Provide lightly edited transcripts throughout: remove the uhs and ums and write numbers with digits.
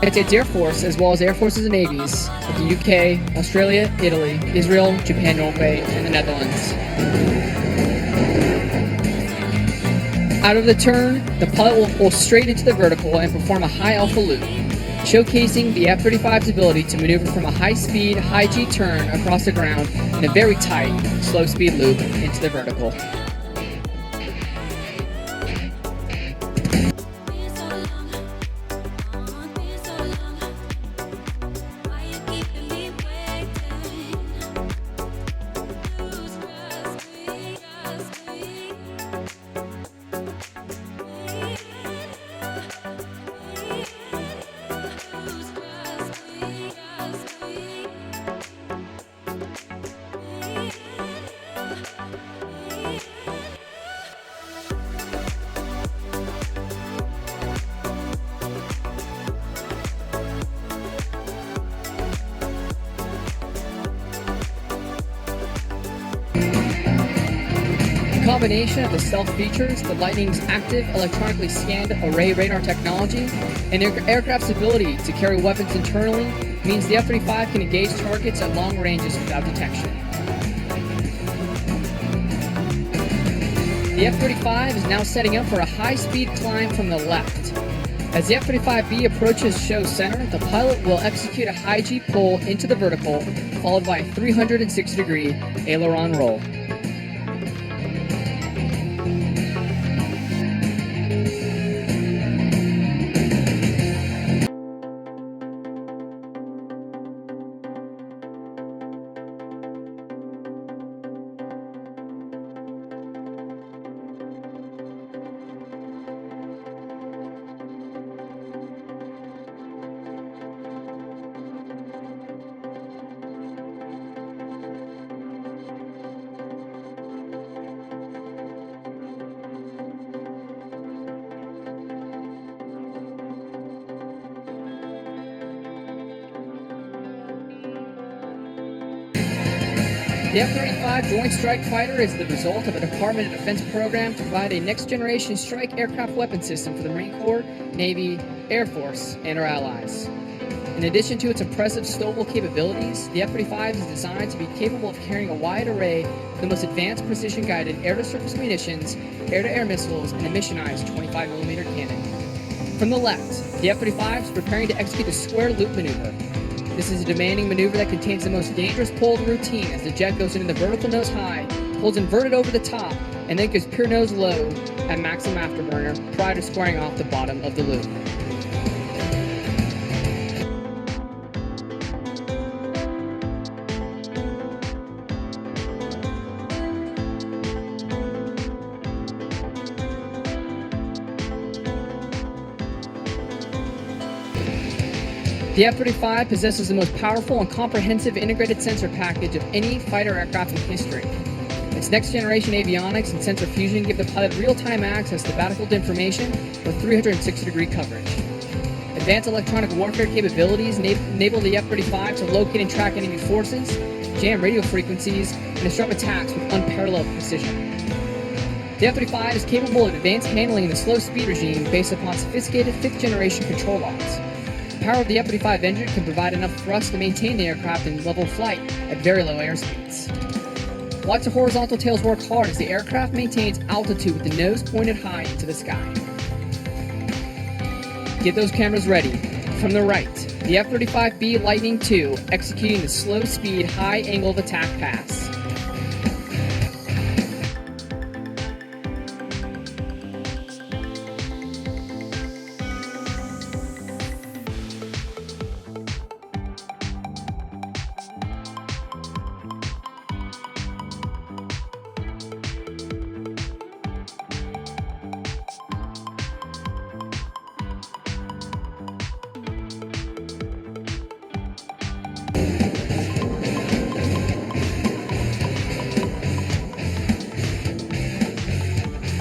United States Air Force, as well as air forces and navies of the UK, Australia, Italy, Israel, Japan, Norway, and the Netherlands. Out of the turn, the pilot will pull straight into the vertical and perform a high alpha loop, showcasing the F-35's ability to maneuver from a high-speed, high-G turn across the ground in a very tight, slow-speed loop into the vertical. The combination of the stealth features, the Lightning's active electronically scanned array radar technology, and the aircraft's ability to carry weapons internally means the F-35 can engage targets at long ranges without detection. The F-35 is now setting up for a high-speed climb from the left. As the F-35B approaches show center, the pilot will execute a high-G pull into the vertical, followed by a 360-degree aileron roll. The F-35 Joint Strike Fighter is the result of a Department of Defense program to provide a next-generation strike aircraft weapon system for the Marine Corps, Navy, Air Force, and our allies. In addition to its impressive stowable capabilities, the F-35 is designed to be capable of carrying a wide array of the most advanced precision-guided air-to-surface munitions, air-to-air missiles, and a missionized 25mm cannon. From the left, the F-35 is preparing to execute the square loop maneuver. This is a demanding maneuver that contains the most dangerous pull in routine as the jet goes into the vertical nose high, pulls inverted over the top, and then goes pure nose low at maximum afterburner prior to squaring off the bottom of the loop. The F-35 possesses the most powerful and comprehensive integrated sensor package of any fighter aircraft in history. Its next-generation avionics and sensor fusion give the pilot real-time access to battlefield information with 360-degree coverage. Advanced electronic warfare capabilities enable the F-35 to locate and track enemy forces, jam radio frequencies, and disrupt attacks with unparalleled precision. The F-35 is capable of advanced handling in the slow speed regime based upon sophisticated 5th-generation control laws. The power of the F-35 engine can provide enough thrust to maintain the aircraft in level flight at very low airspeeds. Watch the horizontal tails work hard as the aircraft maintains altitude with the nose pointed high into the sky. Get those cameras ready. From the right, the F-35B Lightning II executing the slow speed high angle of attack pass.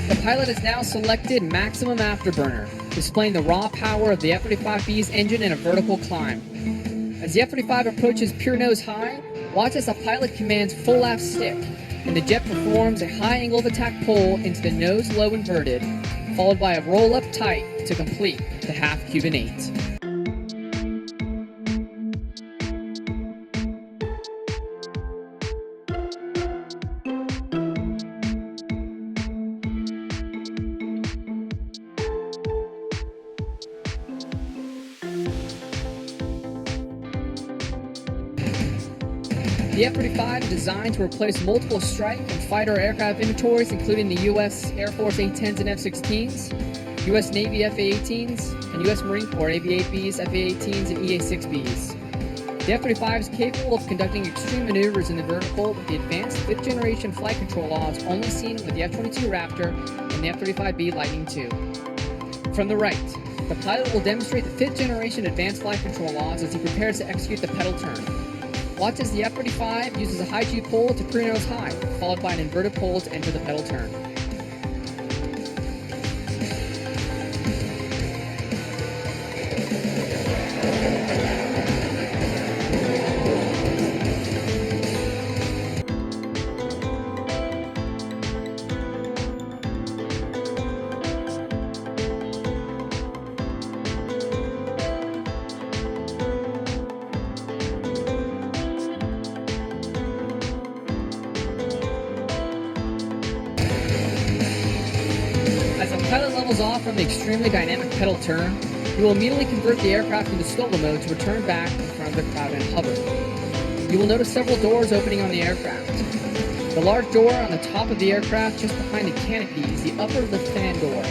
The pilot has now selected maximum afterburner, displaying the raw power of the F-35B's engine in a vertical climb. As the F-35 approaches pure nose high, watch as the pilot commands full left stick, and the jet performs a high angle of attack pull into the nose low inverted, followed by a roll up tight to complete the half Cuban 8. The F-35 is designed to replace multiple strike and fighter aircraft inventories, including the U.S. Air Force A-10s and F-16s, U.S. Navy FA-18s, and U.S. Marine Corps AV-8Bs, FA-18s, and EA-6Bs. The F-35 is capable of conducting extreme maneuvers in the vertical with the advanced fifth-generation flight control laws only seen with the F-22 Raptor and the F-35B Lightning II. From the right, the pilot will demonstrate the fifth-generation advanced flight control laws as he prepares to execute the pedal turn. Watch as the F-35 uses a high G pull to pre-nose high, followed by an inverted pull to enter the pedal turn. As the pilot levels off from the extremely dynamic pedal turn, he will immediately convert the aircraft into solo mode to return back in front of the crowd and hover. You will notice several doors opening on the aircraft. The large door on the top of the aircraft just behind the canopy is the upper lift fan door.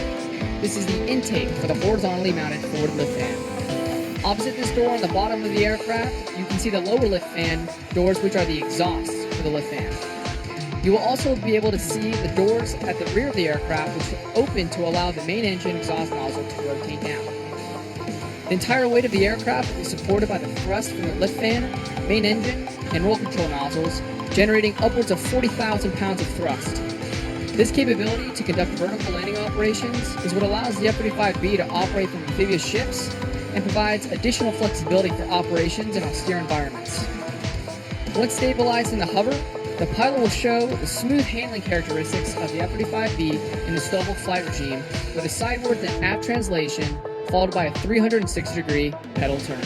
This is the intake for the horizontally mounted forward lift fan. Opposite this door on the bottom of the aircraft, you can see the lower lift fan doors, which are the exhausts for the lift fan. You will also be able to see the doors at the rear of the aircraft, which open to allow the main engine exhaust nozzle to rotate down. The entire weight of the aircraft is supported by the thrust from the lift fan, main engine, and roll control nozzles, generating upwards of 40,000 pounds of thrust. This capability to conduct vertical landing operations is what allows the F-35B to operate from amphibious ships and provides additional flexibility for operations in austere environments. Once stabilized in the hover, the pilot will show the smooth handling characteristics of the F-35B in the stable flight regime with a sidewards and aft translation followed by a 360-degree pedal turn.